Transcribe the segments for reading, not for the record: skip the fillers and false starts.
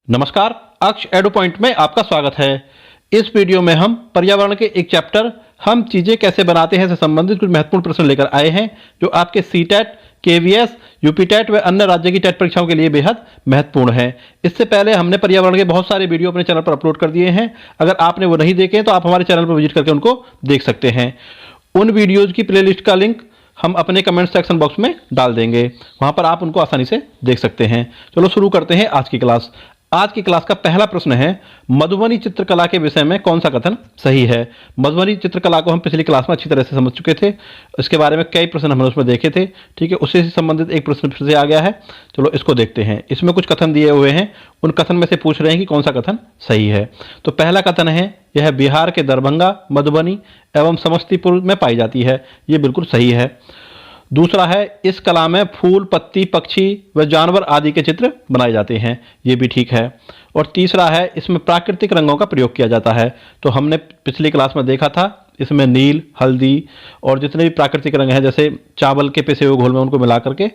नमस्कार, अक्ष एडु पॉइंट में आपका स्वागत है। इस वीडियो में हम पर्यावरण के एक चैप्टर हम चीजें कैसे बनाते हैं से संबंधित कुछ महत्वपूर्ण प्रश्न लेकर आए हैं जो आपके सीटेट, केवीएस, यूपीटेट व अन्य राज्य की टेट परीक्षाओं के लिए बेहद महत्वपूर्ण है। इससे पहले हमने पर्यावरण के बहुत सारे वीडियो अपने चैनल पर अपलोड कर दिए हैं। अगर आपने वो नहीं देखे तो आप हमारे चैनल पर विजिट करके उनको देख सकते हैं। उन वीडियोज की प्लेलिस्ट का लिंक हम अपने कमेंट सेक्शन बॉक्स में डाल देंगे, वहां पर आप उनको आसानी से देख सकते हैं। चलो शुरू करते हैं आज की क्लास। आज की क्लास का पहला प्रश्न है, मधुबनी चित्रकला के विषय में कौन सा कथन सही है। मधुबनी चित्रकला को हम पिछली क्लास में अच्छी तरह से समझ चुके थे। इसके बारे में कई प्रश्न हमने उसमें देखे थे। ठीक है, उससे संबंधित एक प्रश्न फिर से आ गया है। चलो इसको देखते हैं। इसमें कुछ कथन दिए हुए हैं, उन कथन में से पूछ रहे हैं कि कौन सा कथन सही है। तो पहला कथन है, यह बिहार के दरभंगा, मधुबनी एवं समस्तीपुर में पाई जाती है। ये बिल्कुल सही है। दूसरा है, इस कला में फूल, पत्ती, पक्षी व जानवर आदि के चित्र बनाए जाते हैं। ये भी ठीक है। और तीसरा है, इसमें प्राकृतिक रंगों का प्रयोग किया जाता है। तो हमने पिछली क्लास में देखा था, इसमें नील, हल्दी और जितने भी प्राकृतिक रंग हैं, जैसे चावल के पिसे हुए घोल में उनको मिला करके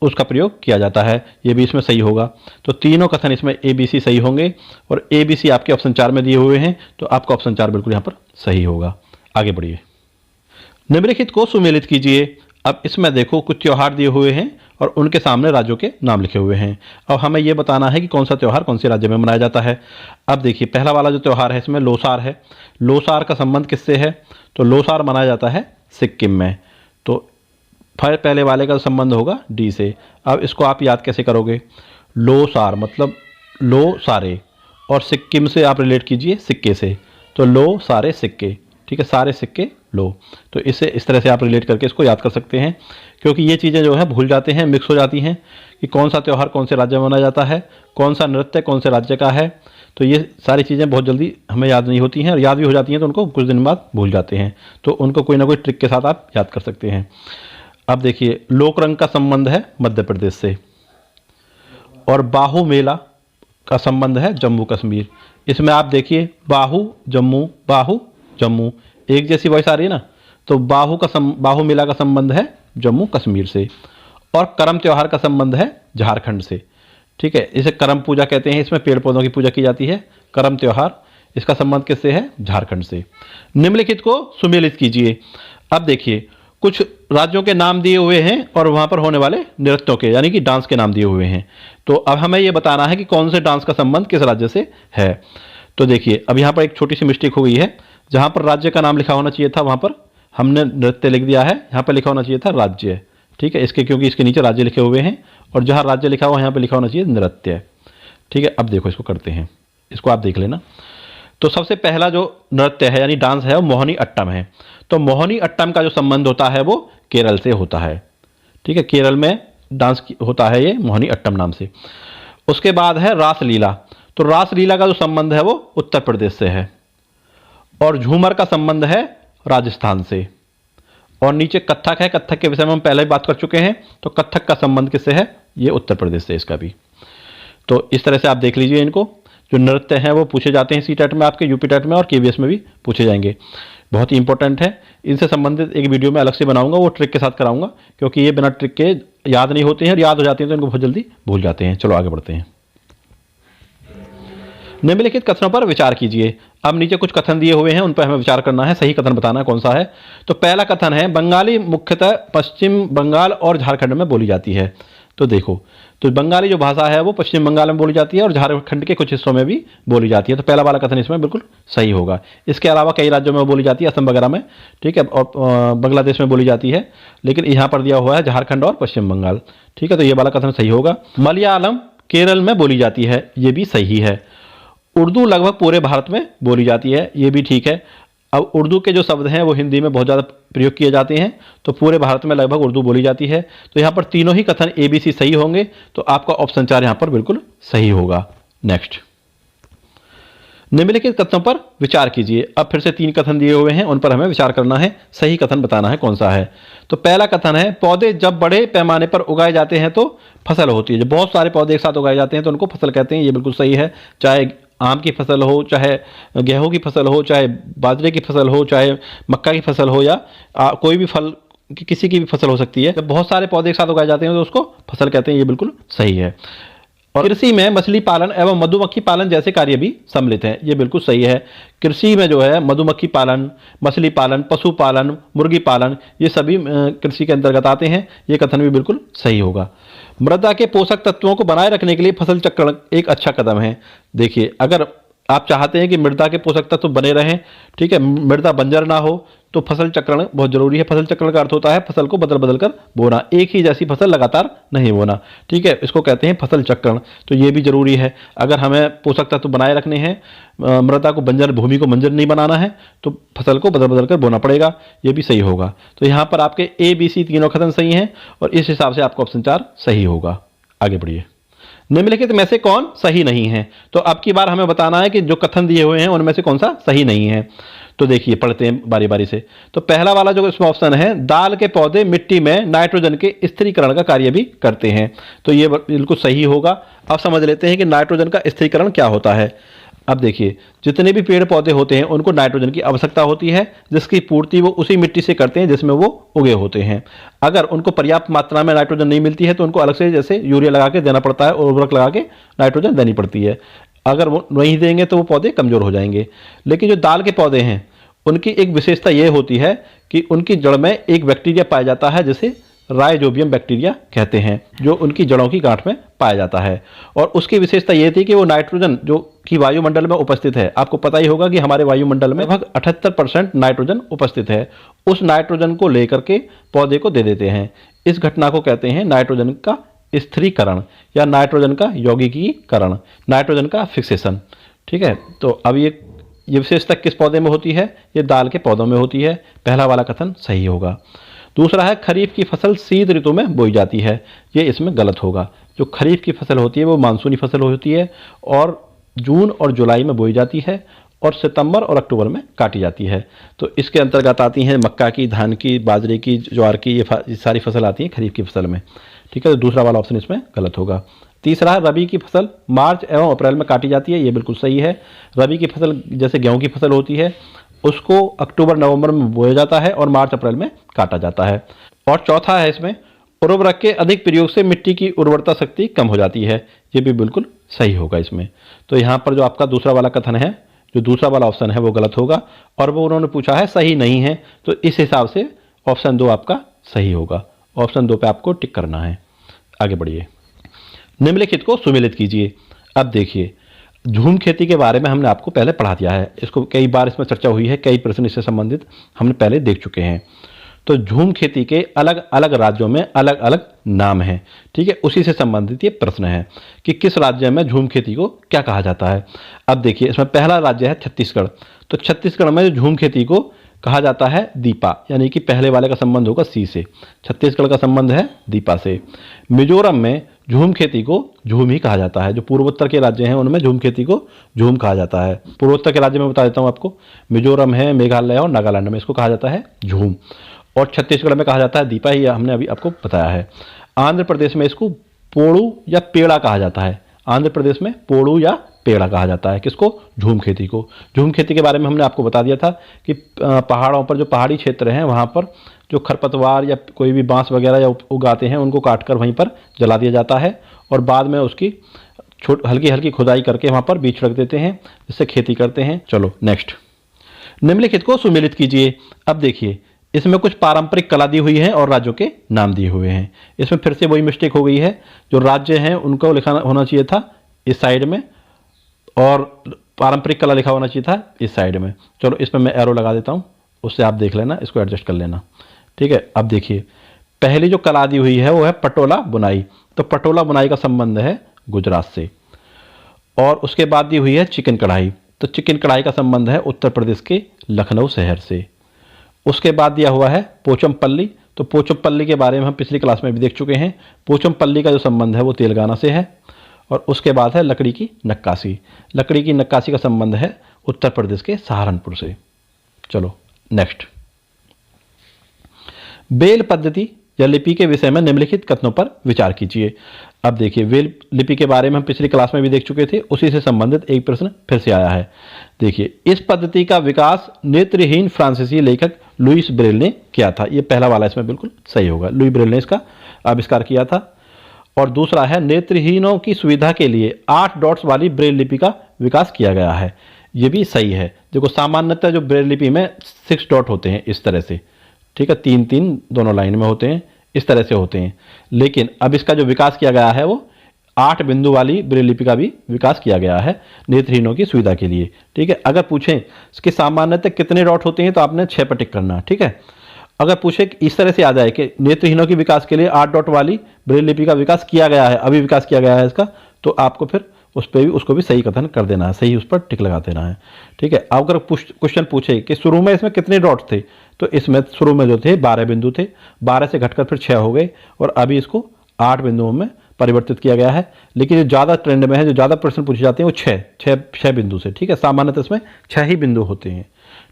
उसका प्रयोग किया जाता है। ये भी इसमें सही होगा। तो तीनों कथन इसमें ABC सही होंगे और ABC आपके ऑप्शन 4 में दिए हुए हैं, तो आपका ऑप्शन 4 बिल्कुल यहाँ पर सही होगा। आगे बढ़िए। निम्नलिखित को सुमेलित कीजिए। अब इसमें देखो, कुछ त्योहार दिए हुए हैं और उनके सामने राज्यों के नाम लिखे हुए हैं। अब हमें यह बताना है कि कौन सा त्यौहार कौन से राज्य में मनाया जाता है। अब देखिए, पहला वाला जो त्यौहार है इसमें लोसार है। लोसार का संबंध किससे है? तो लोसार मनाया जाता है सिक्किम में। तो पहले वाले का संबंध होगा डी से। अब इसको आप याद कैसे करोगे? लोसार मतलब लो सारे, और सिक्किम से आप रिलेट कीजिए सिक्के से। तो लो सारे सिक्के, ठीक है, सारे सिक्के लो। तो इसे इस तरह से आप रिलेट करके इसको याद कर सकते हैं, क्योंकि ये चीज़ें जो है भूल जाते हैं, मिक्स हो जाती हैं कि कौन सा त्यौहार कौन से राज्य में मनाया जाता है, कौन सा नृत्य कौन से राज्य का है। तो ये सारी चीज़ें बहुत जल्दी हमें याद नहीं होती हैं, और याद भी हो जाती हैं तो उनको कुछ दिन बाद भूल जाते हैं। तो उनको कोई ना कोई ट्रिक के साथ आप याद कर सकते हैं। अब देखिए, लोक रंग का संबंध है मध्य प्रदेश से, और बाहु मेला का संबंध है जम्मू कश्मीर। इसमें आप देखिए, बाहु जम्मू एक जैसी वॉइस आ रही है ना। तो बाहु मेला का संबंध है जम्मू कश्मीर से, और करम त्यौहार का संबंध है झारखंड से। ठीक है, इसे करम पूजा कहते हैं। इसमें पेड़ पौधों की पूजा की जाती है। करम त्यौहार, इसका संबंध किससे है? झारखंड से। निम्नलिखित को सुमेलित कीजिए। अब देखिए, कुछ राज्यों के नाम दिए हुए हैं और वहां पर होने वाले नृत्यों के, यानी कि डांस के नाम दिए हुए हैं। तो अब हमें यह बताना है कि कौन से डांस का संबंध किस राज्य से है। तो देखिए, अब यहाँ पर एक छोटी सी मिस्टेक हो गई है। जहां पर राज्य का नाम लिखा होना चाहिए था वहां पर हमने नृत्य लिख दिया है। यहाँ पर लिखा होना चाहिए था राज्य। ठीक है, इसके क्योंकि इसके नीचे राज्य लिखे हुए हैं, और जहां राज्य लिखा हुआ है यहाँ पर लिखा होना चाहिए नृत्य। ठीक है, अब देखो इसको करते हैं, इसको आप देख लेना। तो सबसे पहला जो नृत्य है यानी डांस है वो मोहिनी अट्टम है। तो मोहिनी अट्टम का जो संबंध होता है वो केरल से होता है। ठीक है, केरल में डांस होता है ये मोहिनी अट्टम नाम से। उसके बाद है रासलीला। तो रासलीला का जो संबंध है वो उत्तर प्रदेश से है, और झूमर का संबंध है राजस्थान से। और नीचे कथक है। कथक के विषय में हम पहले ही बात कर चुके हैं। तो कथक का संबंध किससे है? ये उत्तर प्रदेश से, इसका भी। तो इस तरह से आप देख लीजिए इनको। जो नृत्य हैं वो पूछे जाते हैं सीटेट में, आपके यूपीटेट में और केवीएस में भी पूछे जाएंगे। बहुत ही इंपॉर्टेंट है। इनसे संबंधित एक वीडियो में अलग से बनाऊंगा, वो ट्रिक के साथ कराऊंगा, क्योंकि ये बिना ट्रिक के याद नहीं होते हैं, और याद हो जाते हैं तो इनको बहुत जल्दी भूल जाते हैं। चलो आगे बढ़ते हैं। निम्नलिखित कथनों पर विचार कीजिए। अब नीचे कुछ कथन दिए हुए हैं, उन पर हमें विचार करना है, सही कथन बताना है कौन सा है। तो पहला कथन है, बंगाली मुख्यतः पश्चिम बंगाल और झारखंड में बोली जाती है। तो देखो, तो बंगाली जो भाषा है वो पश्चिम बंगाल में बोली जाती है और झारखंड के कुछ हिस्सों में भी बोली जाती है। तो पहला वाला कथन इसमें बिल्कुल सही होगा। इसके अलावा कई राज्यों में बोली जाती है, असम वगैरह में। ठीक है, और बांग्लादेश में बोली जाती है, लेकिन यहाँ पर दिया हुआ है झारखंड और पश्चिम बंगाल। ठीक है, तो ये वाला कथन सही होगा। मलयालम केरल में बोली जाती है, ये भी सही है। उर्दू लगभग पूरे भारत में बोली जाती है, ये भी ठीक है। अब उर्दू के जो शब्द हैं वो हिंदी में बहुत ज़्यादा प्रयोग किए जाते हैं, तो पूरे भारत में लगभग उर्दू बोली जाती है। तो यहाँ पर तीनों ही कथन ABC सही होंगे, तो आपका ऑप्शन 4 यहाँ पर बिल्कुल सही होगा। नेक्स्ट, निम्नलिखित कथनों पर विचार कीजिए। अब फिर से 3 कथन दिए हुए हैं, उन पर हमें विचार करना है, सही कथन बताना है कौन सा है। तो पहला कथन है, पौधे जब बड़े पैमाने पर उगाए जाते हैं तो फसल होती है। जब बहुत सारे पौधे एक साथ उगाए जाते हैं तो उनको फसल कहते हैं। ये बिल्कुल सही है। चाहे आम की फसल हो, चाहे गेहूं की फसल हो, चाहे बाजरे की फसल हो, चाहे मक्का की फसल हो, या कोई भी फल किसी की भी फसल हो सकती है। जब बहुत सारे पौधे एक साथ उगाए जाते हैं तो उसको फसल कहते हैं। ये बिल्कुल सही है। और कृषि में मछली पालन एवं मधुमक्खी पालन जैसे कार्य भी सम्मिलित हैं। ये बिल्कुल सही है। कृषि में जो है मधुमक्खी पालन, मछली पालन, पशुपालन, मुर्गी पालन, ये सभी कृषि के अंतर्गत आते हैं। ये कथन भी बिल्कुल सही होगा। मृदा के पोषक तत्वों को बनाए रखने के लिए फसल चक्रण एक अच्छा कदम है। देखिए, अगर आप चाहते हैं कि मृदा के पोषक तत्व बने रहें, ठीक है, मृदा बंजर ना हो, तो फसल चक्रण बहुत जरूरी है। फसल चक्रण का अर्थ होता है फसल को बदल बदल कर बोना, एक ही जैसी फसल लगातार नहीं बोना, ठीक है, इसको कहते हैं फसल चक्रण। तो ये भी जरूरी है। अगर हमें पोषक तत्व बनाए रखने हैं, मृदा को बंजर, भूमि को बंजर नहीं बनाना है, तो फसल को बदल बदल कर बोना पड़ेगा। ये भी सही होगा। तो यहाँ पर आपके ABC तीनों कथन सही हैं और इस हिसाब से आपका ऑप्शन 4 सही होगा। आगे बढ़िए। निम्नलिखित में से कौन सही नहीं है? तो अब की बार हमें बताना है कि जो कथन दिए हुए हैं उनमें से कौन सा सही नहीं है। तो देखिए, पढ़ते हैं बारी बारी से। तो पहला वाला जो इसमें ऑप्शन है, दाल के पौधे मिट्टी में नाइट्रोजन के स्थिरीकरण का कार्य भी करते हैं, तो ये बिल्कुल सही होगा। अब समझ लेते हैं कि नाइट्रोजन का स्थिरीकरण क्या होता है। अब देखिए, जितने भी पेड़ पौधे होते हैं उनको नाइट्रोजन की आवश्यकता होती है, जिसकी पूर्ति वो उसी मिट्टी से करते हैं जिसमें वो उगे होते हैं। अगर उनको पर्याप्त मात्रा में नाइट्रोजन नहीं मिलती है तो उनको अलग से जैसे यूरिया लगा के देना पड़ता है और उर्वरक लगा के नाइट्रोजन देनी पड़ती है। अगर वो नहीं देंगे तो वो पौधे कमजोर हो जाएंगे। लेकिन जो दाल के पौधे हैं उनकी एक विशेषता ये होती है कि उनकी जड़ में एक बैक्टीरिया पाया जाता है जिसे राइजोबियम बैक्टीरिया कहते हैं, जो उनकी जड़ों की गांठ में पाया जाता है। और उसकी विशेषता ये थी कि वो नाइट्रोजन जो कि वायुमंडल में उपस्थित है, आपको पता ही होगा कि हमारे वायुमंडल में लगभग 78% नाइट्रोजन उपस्थित है, उस नाइट्रोजन को लेकर के पौधे को दे देते हैं। इस घटना को कहते हैं नाइट्रोजन का स्थिरीकरण या नाइट्रोजन का यौगिकीकरण, नाइट्रोजन का फिक्सेशन, ठीक है। तो अब ये विशेषता किस पौधे में होती है? ये दाल के पौधों में होती है। पहला वाला कथन सही होगा। दूसरा है, खरीफ की फसल शीत ऋतु में बोई जाती है, ये इसमें गलत होगा। जो खरीफ की फसल होती है वो मानसूनी फसल होती है और जून और जुलाई में बोई जाती है और सितंबर और अक्टूबर में काटी जाती है। तो इसके अंतर्गत आती हैं मक्का की, धान की, बाजरे की, ज्वार की, ये सारी फसल आती हैं खरीफ की फसल में, ठीक है। तो दूसरा वाला ऑप्शन इसमें गलत होगा। तीसरा है, रबी की फसल मार्च एवं अप्रैल में काटी जाती है, ये बिल्कुल सही है। रबी की फसल जैसे गेहूं की फसल होती है उसको अक्टूबर नवंबर में बोया जाता है और मार्च अप्रैल में काटा जाता है। और चौथा है इसमें, उर्वरक के अधिक प्रयोग से मिट्टी की उर्वरता शक्ति कम हो जाती है, ये भी बिल्कुल सही होगा इसमें। तो यहाँ पर जो आपका दूसरा वाला कथन है, जो दूसरा वाला ऑप्शन है वो गलत होगा और वो उन्होंने पूछा है सही नहीं है, तो इस हिसाब से ऑप्शन 2 आपका सही होगा। ऑप्शन 2 पे आपको टिक करना है। आगे बढ़िए। निम्नलिखित को सुमेलित कीजिए। अब देखिए, झूम खेती के बारे में हमने आपको पहले पढ़ा दिया है, इसको कई बार इसमें चर्चा हुई है, कई प्रश्न इससे संबंधित हमने पहले देख चुके हैं। तो झूम खेती के अलग अलग राज्यों में अलग अलग नाम हैं, ठीक है। उसी से संबंधित ये प्रश्न है कि किस राज्य में झूम खेती को क्या कहा जाता है। अब देखिए, इसमें पहला राज्य है छत्तीसगढ़। तो छत्तीसगढ़ में जो झूम खेती को कहा जाता है दीपा, यानी कि पहले वाले का संबंध होगा सी से, छत्तीसगढ़ का संबंध है दीपा से। मिजोरम में झूम खेती को झूम ही कहा जाता है। जो पूर्वोत्तर के राज्य हैं उनमें झूम खेती को झूम कहा जाता है। पूर्वोत्तर के राज्य में बता देता हूँ आपको, मिजोरम है, मेघालय और नागालैंड में इसको कहा जाता है झूम, और छत्तीसगढ़ में कहा जाता है दीपा, ही हमने अभी आपको बताया है। आंध्र प्रदेश में इसको पोड़ू या पेड़ा कहा जाता है। आंध्र प्रदेश में पोड़ू या पेड़ा कहा जाता है किसको? झूम खेती को। झूम खेती के बारे में हमने आपको बता दिया था कि पहाड़ों पर, जो पहाड़ी क्षेत्र हैं वहाँ पर जो खरपतवार या कोई भी बांस वगैरह या उगाते हैं उनको काटकर वहीं पर जला दिया जाता है और बाद में उसकी हल्की हल्की खुदाई करके वहाँ पर बीज रख देते हैं, जिससे खेती करते हैं। चलो नेक्स्ट, निम्नलिखित को सुमेलित कीजिए। अब देखिए, इसमें कुछ पारंपरिक कला दी हुई है और राज्यों के नाम दिए हुए हैं। इसमें फिर से वही मिस्टेक हो गई है, जो राज्य हैं उनको लिखा होना चाहिए था इस साइड में और पारंपरिक कला लिखा होना चाहिए था इस साइड में। चलो इसमें मैं एरो लगा देता हूँ, उससे आप देख लेना, इसको एडजस्ट कर लेना, ठीक है। अब देखिए, पहली जो कला दी हुई है वो है पटोला बुनाई। तो पटोला बुनाई का संबंध है गुजरात से। और उसके बाद दी हुई है चिकन कढ़ाई। तो चिकन कढ़ाई का संबंध है उत्तर प्रदेश के लखनऊ शहर से। उसके बाद दिया हुआ है पोचमपल्ली। तो पोचमपल्ली के बारे में हम पिछली क्लास में भी देख चुके हैं। पोचमपल्ली का जो संबंध है वो तेलंगाना से है। और उसके बाद है लकड़ी की नक्काशी। लकड़ी की नक्काशी का संबंध है उत्तर प्रदेश के सहारनपुर से। चलो नेक्स्ट, बेल पद्धति या लिपि के विषय में निम्नलिखित कथनों पर विचार कीजिए। अब देखिए, बेल लिपि के बारे में हम पिछली क्लास में भी देख चुके थे, उसी से संबंधित एक प्रश्न फिर से आया है। देखिए, इस पद्धति का विकास नेत्रहीन फ्रांसीसी लेखक लुईस ब्रेल ने किया था। ये पहला वाला इसमें बिल्कुल सही होगा, लुई ब्रेल ने इसका आविष्कार किया था। और दूसरा है नेत्रहीनों की सुविधा के लिए 8 डॉट्स वाली ब्रेल लिपि का विकास किया गया है। ये भी सही है। देखो सामान्यतः जो ब्रेल लिपि में 6 डॉट होते हैं इस तरह से, ठीक है, 3-3 दोनों लाइन में होते हैं, इस तरह से होते हैं। लेकिन अब इसका जो विकास किया गया है वो 8 बिंदु वाली ब्रेल लिपि का भी विकास किया गया है नेत्रहीनों की सुविधा के लिए, ठीक है। अगर पूछें कि सामान्यतः कितने डॉट होते हैं तो आपने 6 पर टिक करना, ठीक है। अगर पूछे कि इस तरह से आ जाए कि नेत्रहीनों के विकास के लिए 8 डॉट वाली ब्रेल लिपि का विकास किया गया है, अभी विकास किया गया है इसका, तो आपको फिर उस पर भी उसको भी सही कथन कर देना है, सही उस पर टिक लगा देना है, ठीक है। अगर क्वेश्चन पूछे कि शुरू में इसमें कितने डॉट थे, तो इसमें शुरू में जो थे 12 बिंदु थे, 12 से घटकर फिर 6 हो गए और अभी इसको 8 बिंदुओं में परिवर्तित किया गया है। लेकिन जो ज़्यादा ट्रेंड में है, जो ज़्यादा प्रश्न पूछे जाते हैं वो 6 बिंदु से, ठीक है। सामान्यतः इसमें 6 ही बिंदु होते हैं,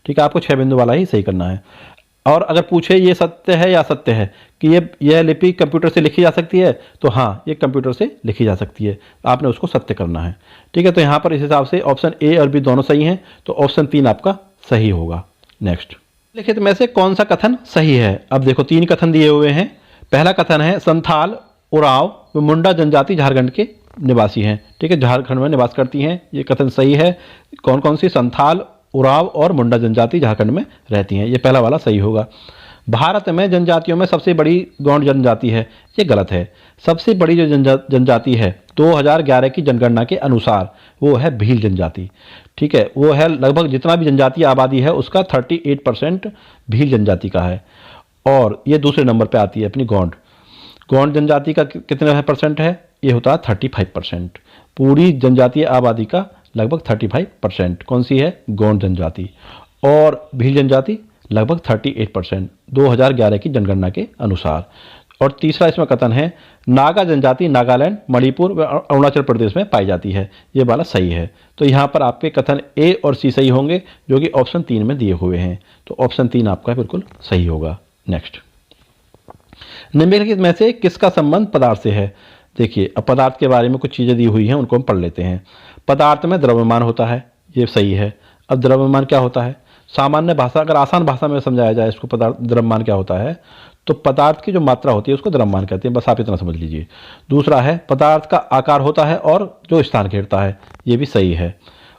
ठीक है। आपको 6 बिंदु वाला ही सही करना है। और अगर पूछे ये सत्य है या असत्य है कि यह लिपि कंप्यूटर से लिखी जा सकती है, तो हाँ, ये कंप्यूटर से लिखी जा सकती है, आपने उसको सत्य करना है, ठीक है। तो यहाँ पर इस हिसाब से ऑप्शन ए और बी दोनों सही हैं, तो ऑप्शन 3 आपका सही होगा। नेक्स्ट, लिखित में से कौन सा कथन सही है? अब देखो 3 कथन दिए हुए हैं। पहला कथन है संथाल, उरांव व मुंडा जनजाति झारखंड के निवासी हैं, ठीक है, झारखंड में निवास करती हैं। ये कथन सही है। कौन कौन सी? संथाल, उरांव और मुंडा जनजाति झारखंड में रहती हैं, ये पहला वाला सही होगा। भारत में जनजातियों में सबसे बड़ी गौंड जनजाति है, ये गलत है। सबसे बड़ी जो जनजाति है 2011 की जनगणना के अनुसार वो है भील जनजाति, ठीक है। वो है लगभग जितना भी जनजातीय आबादी है उसका 38% भील जनजाति का है। और ये दूसरे नंबर पे आती है अपनी गौंड जनजाति का कितने परसेंट है? ये होता है 35%। पूरी जनजातीय आबादी का लगभग 35% कौन सी है? गौंड जनजाति। और भील जनजाति लगभग 38% 2011 की जनगणना के अनुसार। और तीसरा इसमें कथन है नागा जनजाति नागालैंड, मणिपुर व अरुणाचल प्रदेश में पाई जाती है, ये वाला सही है। तो यहाँ पर आपके कथन ए और सी सही होंगे, जो कि ऑप्शन 3 में दिए हुए हैं, तो ऑप्शन 3 आपका बिल्कुल सही होगा। नेक्स्ट, निम्नलिखित में से किसका संबंध पदार्थ से है? देखिए, अब पदार्थ के बारे में कुछ चीज़ें दी हुई हैं, उनको हम पढ़ लेते हैं। पदार्थ में द्रव्यमान होता है, ये सही है। अब द्रव्यमान क्या होता है? सामान्य भाषा, अगर आसान भाषा में समझाया जाए इसको, पदार्थ द्रव्यमान क्या होता है, तो पदार्थ की जो मात्रा होती है उसको द्रव्यमान कहते हैं, बस आप इतना समझ लीजिए। दूसरा है पदार्थ का आकार होता है और जो स्थान घेरता है, ये भी सही है।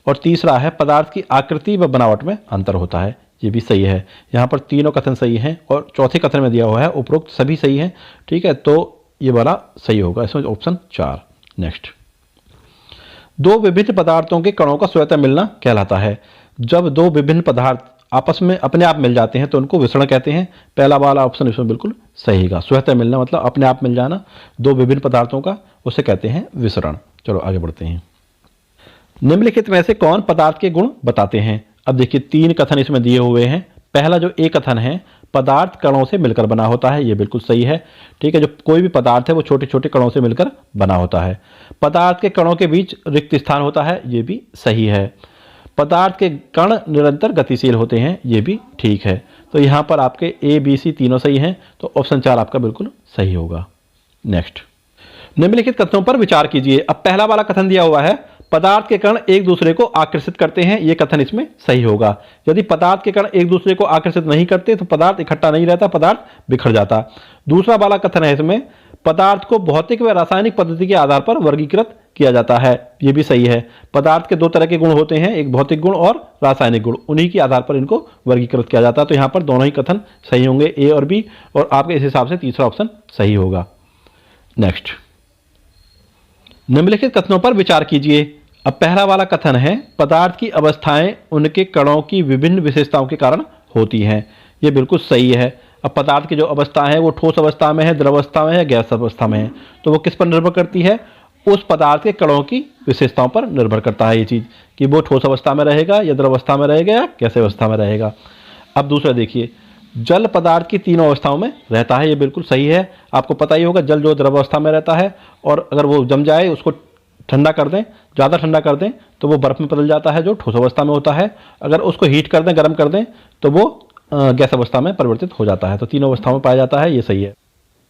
और तीसरा है पदार्थ की आकृति व बनावट में अंतर होता है, ये भी सही है। यहाँ पर तीनों कथन सही हैं और चौथे कथन में दिया हुआ है उपरोक्त सभी सही हैं, ठीक है। तो ये वाला सही होगा, इसमें ऑप्शन 4। नेक्स्ट, दो विभिन्न पदार्थों के कणों का स्वतः मिलना कहलाता है। जब दो विभिन्न पदार्थ आपस में अपने आप मिल जाते हैं तो उनको विसरण कहते हैं। पहला वाला ऑप्शन इसमें बिल्कुल सही है। स्वतः मिलना मतलब अपने आप मिल जाना दो विभिन्न पदार्थों का, उसे कहते हैं विसरण। चलो आगे बढ़ते हैं। निम्नलिखित में से कौन पदार्थ के गुण बताते हैं? अब देखिए 3 कथन इसमें दिए हुए हैं। पहला जो एक कथन है पदार्थ कणों से मिलकर बना होता है, ये बिल्कुल सही है, ठीक है। जो कोई भी पदार्थ है वो छोटे छोटे कणों से मिलकर बना होता है। पदार्थ के कणों के बीच रिक्त स्थान होता है, ये भी सही है। पदार्थ के कण निरंतर गतिशील होते हैं, ये भी ठीक है। तो यहाँ पर आपके ए बी सी तीनों सही हैं, तो ऑप्शन 4 आपका बिल्कुल सही होगा। नेक्स्ट, निम्नलिखित कथनों पर विचार कीजिए। अब पहला वाला कथन दिया हुआ है पदार्थ के कण एक दूसरे को आकर्षित करते हैं, ये कथन इसमें सही होगा। यदि पदार्थ के कण एक दूसरे को आकर्षित नहीं करते तो पदार्थ इकट्ठा नहीं रहता, पदार्थ बिखर जाता। दूसरा वाला कथन है इसमें पदार्थ को भौतिक व रासायनिक पद्धति के आधार पर वर्गीकृत किया जाता है, ये भी सही है। पदार्थ के 2 तरह के गुण होते हैं, एक भौतिक गुण और रासायनिक गुण, उन्हीं के आधार पर इनको वर्गीकृत किया जाता है। तो यहाँ पर दोनों ही कथन सही होंगे, ए और बी, और आपके इस हिसाब से तीसरा ऑप्शन सही होगा। नेक्स्ट, निम्नलिखित कथनों पर विचार कीजिए। अब पहला वाला कथन है पदार्थ की अवस्थाएं उनके कणों की विभिन्न विशेषताओं के कारण होती हैं, ये बिल्कुल सही है। अब पदार्थ की जो अवस्था है वो ठोस अवस्था में है, द्रव अवस्था में है, गैस अवस्था में है, तो वो किस पर निर्भर करती है? उस पदार्थ के कणों की विशेषताओं पर निर्भर करता है ये चीज़, कि वो ठोस अवस्था में रहेगा या द्रव अवस्था में रहेगा या गैस अवस्था में रहेगा। अब दूसरा देखिए, जल पदार्थ की तीनों अवस्थाओं में रहता है, ये बिल्कुल सही है। आपको पता ही होगा जल जो द्रव अवस्था में रहता है, और अगर वो जम जाए, उसको ठंडा कर दें, ज़्यादा ठंडा कर दें तो वो बर्फ़ में बदल जाता है जो ठोस अवस्था में होता है। अगर उसको हीट कर दें, गर्म कर दें, तो वो गैस अवस्था में परिवर्तित हो जाता है। तो तीनों अवस्थाओं में पाया जाता है, ये सही है।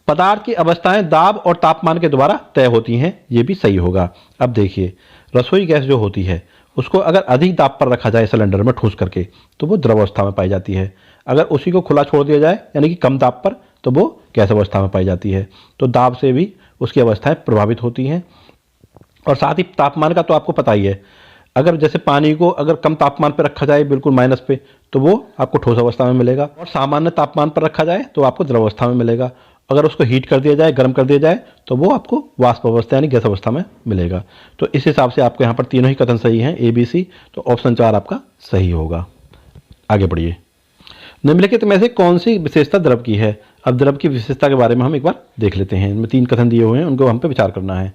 पदार्थ की अवस्थाएं दाब और तापमान के द्वारा तय होती हैं, ये भी सही होगा। अब देखिए, रसोई गैस जो होती है उसको अगर अधिक दाब पर रखा जाए सिलेंडर में ठोस करके, तो वो द्रव अवस्था में पाई जाती है। अगर उसी को खुला छोड़ दिया जाए यानी कि कम दाब पर, तो वो गैस अवस्था में पाई जाती है। तो दाब से भी उसकी अवस्थाएं प्रभावित होती हैं। और साथ ही तापमान का तो आपको पता ही है, अगर जैसे पानी को अगर कम तापमान पर रखा जाए बिल्कुल माइनस पे, तो वो आपको ठोस अवस्था में मिलेगा, और सामान्य तापमान पर रखा जाए तो आपको द्रव अवस्था में मिलेगा। अगर उसको हीट कर दिया जाए, गर्म कर दिया जाए, तो वो आपको वाष्प अवस्था यानी गैस अवस्था में मिलेगा। तो इस हिसाब से आपको यहाँ पर तीनों ही कथन सही हैं, ABC। तो ऑप्शन 4 आपका सही होगा। आगे बढ़िए। निम्नलिखित में से कौन सी विशेषता द्रव की है? अब द्रव की विशेषता के बारे में हम एक बार देख लेते हैं। इनमें 3 कथन दिए हुए हैं, उनको हम पे विचार करना है।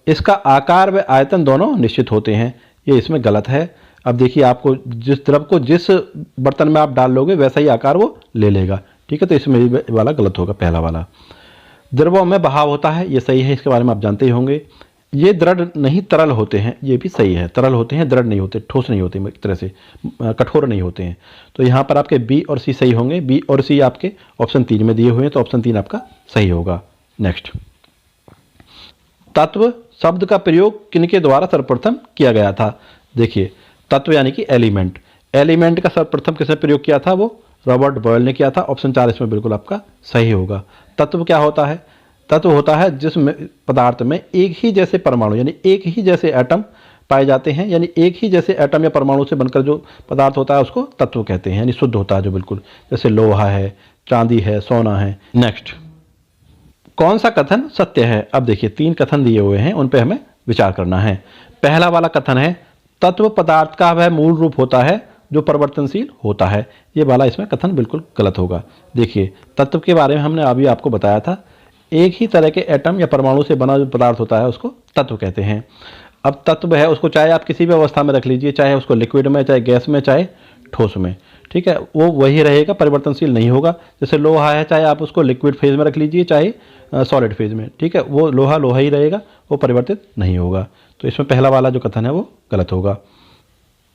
इसका आकार व आयतन दोनों निश्चित होते हैं, ये इसमें गलत है। अब देखिए, आपको जिस द्रव को जिस बर्तन में आप डाल लोगे वैसा ही आकार वो ले लेगा, ठीक है। तो इसमें ये वाला गलत होगा, पहला वाला। द्रवों में बहाव होता है, ये सही है, इसके बारे में आप जानते ही होंगे। ये दृढ़ नहीं तरल होते हैं, ये भी सही है। तरल होते हैं, दृढ़ नहीं होते, ठोस नहीं होते, एक तरह से कठोर नहीं होते हैं। तो यहाँ पर आपके बी और सी सही होंगे। बी और सी आपके ऑप्शन 3 में दिए हुए हैं, तो ऑप्शन 3 आपका सही होगा। नेक्स्ट, तत्व शब्द का प्रयोग किनके द्वारा सर्वप्रथम किया गया था? देखिए, तत्व यानी कि एलिमेंट, एलिमेंट का सर्वप्रथम किसने प्रयोग किया था? वो रॉबर्ट बॉयल ने किया था। ऑप्शन 4 इसमें बिल्कुल आपका सही होगा। तत्व क्या होता है? तत्व होता है जिस पदार्थ में एक ही जैसे परमाणु यानी एक ही जैसे एटम पाए जाते हैं, यानी एक ही जैसे एटम या परमाणु से बनकर जो पदार्थ होता है उसको तत्व कहते हैं, यानी शुद्ध होता है जो बिल्कुल, जैसे लोहा है, चांदी है, सोना है। नेक्स्ट, कौन सा कथन सत्य है? अब देखिए, 3 कथन दिए हुए हैं, उन पे हमें विचार करना है। पहला वाला कथन है, तत्व पदार्थ का वह मूल रूप होता है जो परिवर्तनशील होता है। ये वाला इसमें कथन बिल्कुल गलत होगा। देखिए, तत्व के बारे में हमने अभी आपको बताया था, एक ही तरह के एटम या परमाणु से बना जो पदार्थ होता है उसको तत्व कहते हैं। अब तत्व है, उसको चाहे आप किसी भी अवस्था में रख लीजिए, चाहे उसको लिक्विड में, चाहे गैस में, चाहे ठोस में, ठीक है, वो वही रहेगा, परिवर्तनशील नहीं होगा। जैसे लोहा है, चाहे आप उसको लिक्विड फेज में रख लीजिए, चाहे सॉलिड फेज में, ठीक है, वो लोहा लोहा ही रहेगा, वो परिवर्तित नहीं होगा। तो इसमें पहला वाला जो कथन है वो गलत होगा।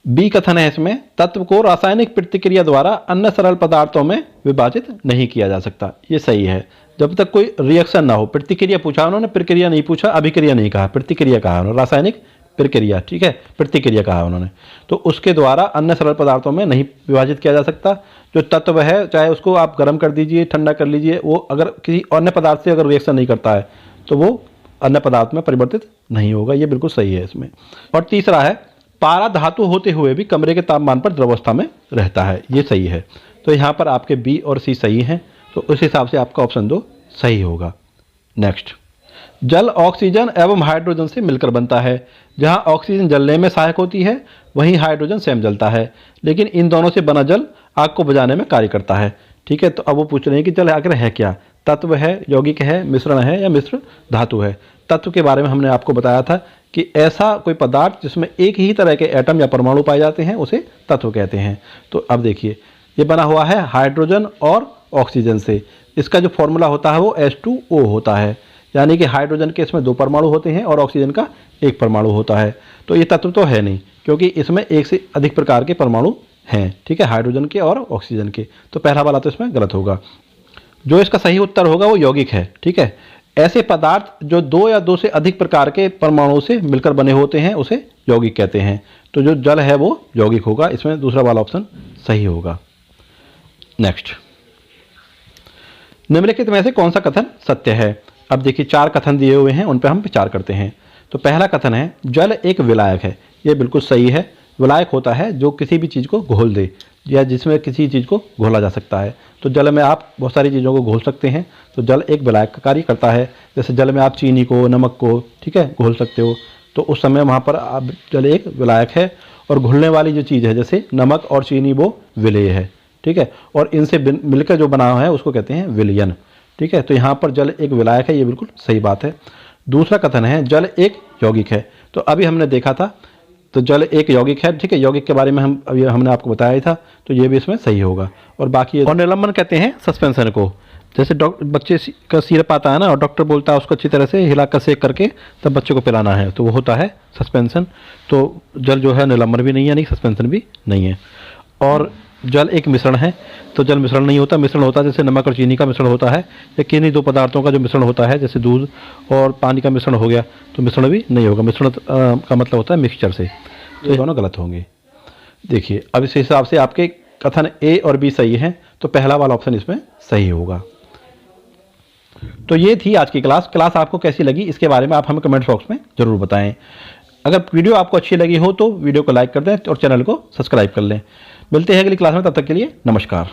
बी कथन है इसमें, तत्व को रासायनिक प्रतिक्रिया द्वारा अन्य सरल पदार्थों में विभाजित नहीं किया जा सकता। ये सही है, जब तक कोई रिएक्शन ना हो। प्रतिक्रिया पूछा उन्होंने, प्रक्रिया नहीं पूछा, अभिक्रिया नहीं कहा, प्रतिक्रिया कहा उन्होंने, रासायनिक प्रक्रिया, ठीक है, प्रतिक्रिया कहा उन्होंने। तो उसके द्वारा अन्य सरल पदार्थों में नहीं विभाजित किया जा सकता। जो तत्व है, चाहे उसको आप गर्म कर दीजिए, ठंडा कर लीजिए, वो अगर किसी अन्य पदार्थ से अगर रिएक्शन नहीं करता है तो वो अन्य पदार्थ में परिवर्तित नहीं होगा। ये बिल्कुल सही है इसमें। और तीसरा है, पारा धातु होते हुए भी कमरे के तापमान पर द्रवावस्था में रहता है। ये सही है। तो यहाँ पर आपके बी और सी सही हैं, तो उस हिसाब से आपका ऑप्शन 2 सही होगा। नेक्स्ट, जल ऑक्सीजन एवं हाइड्रोजन से मिलकर बनता है। जहाँ ऑक्सीजन जलने में सहायक होती है, वहीं हाइड्रोजन स्वयं जलता है, लेकिन इन दोनों से बना जल आग को बुझाने में कार्य करता है, ठीक है। तो अब वो पूछ रहे हैं कि जल आखिर है क्या? तत्व है, यौगिक है, मिश्रण है, या मिश्र धातु है? तत्व के बारे में हमने आपको बताया था कि ऐसा कोई पदार्थ जिसमें एक ही तरह के एटम या परमाणु पाए जाते हैं उसे तत्व कहते हैं। तो अब देखिए, ये बना हुआ है हाइड्रोजन और ऑक्सीजन से। इसका जो फॉर्मूला होता है वो H2O होता है, यानी कि हाइड्रोजन के इसमें 2 परमाणु होते हैं और ऑक्सीजन का 1 परमाणु होता है। तो ये तत्व तो है नहीं, क्योंकि इसमें एक से अधिक प्रकार के परमाणु हैं, ठीक है, हाइड्रोजन के और ऑक्सीजन के। तो पहला वाला तो इसमें गलत होगा। जो इसका सही उत्तर होगा वो यौगिक है, ठीक है। ऐसे पदार्थ जो 2 या 2 से अधिक प्रकार के परमाणु से मिलकर बने होते हैं उसे यौगिक कहते हैं। तो जो जल है वो यौगिक होगा, इसमें दूसरा वाला ऑप्शन सही होगा। नेक्स्ट, निम्नलिखित में से कौन सा कथन सत्य है? अब देखिए, 4 कथन दिए हुए हैं, उन पर हम विचार करते हैं। तो पहला कथन है, जल एक विलायक है। ये बिल्कुल सही है। विलायक होता है जो किसी भी चीज़ को घोल दे, या जिसमें किसी चीज़ को घोला जा सकता है। तो जल में आप बहुत सारी चीज़ों को घोल सकते हैं, तो जल एक विलायक का कार्य करता है। जैसे जल में आप चीनी को, नमक को, ठीक है, घोल सकते हो, तो उस समय वहाँ पर आप जल एक विलायक है। और घुलने वाली जो चीज़ है, जैसे नमक और चीनी, वो विलेय है, ठीक है, और इनसे मिलकर जो बना है उसको कहते हैं विलयन, ठीक है। तो यहाँ पर जल एक विलायक है, ये बिल्कुल सही बात है। दूसरा कथन है, जल एक यौगिक है। तो अभी हमने देखा था, तो जल एक यौगिक है, ठीक है, यौगिक के बारे में अभी हमने आपको बताया ही था, तो ये भी इसमें सही होगा। और बाकी, और निलंबन कहते हैं सस्पेंशन को। जैसे बच्चे का सिरप आता है ना, और डॉक्टर बोलता है उसको अच्छी तरह से हिलाकर सेक करके तब बच्चे को पिलाना है, तो वो होता है सस्पेंशन। तो जल जो है निलंबन भी नहीं है, यानी सस्पेंशन भी नहीं है। और जल एक मिश्रण है, तो जल मिश्रण नहीं होता। मिश्रण होता है जैसे नमक और चीनी का मिश्रण होता है, या किन्हीं 2 पदार्थों का जो मिश्रण होता है, जैसे दूध और पानी का मिश्रण हो गया, तो मिश्रण भी नहीं होगा। मिश्रण का मतलब होता है मिक्सचर से। तो ये दोनों गलत होंगे। देखिए, अब इस हिसाब से आपके कथन ए और बी सही हैं, तो पहला वाला ऑप्शन इसमें सही होगा। तो ये थी आज की क्लास आपको कैसी लगी इसके बारे में आप हमें कमेंट बॉक्स में ज़रूर बताएं। अगर वीडियो आपको अच्छी लगी हो तो वीडियो को लाइक कर दें और चैनल को सब्सक्राइब कर लें। मिलते हैं अगली क्लास में, तब तक के लिए नमस्कार।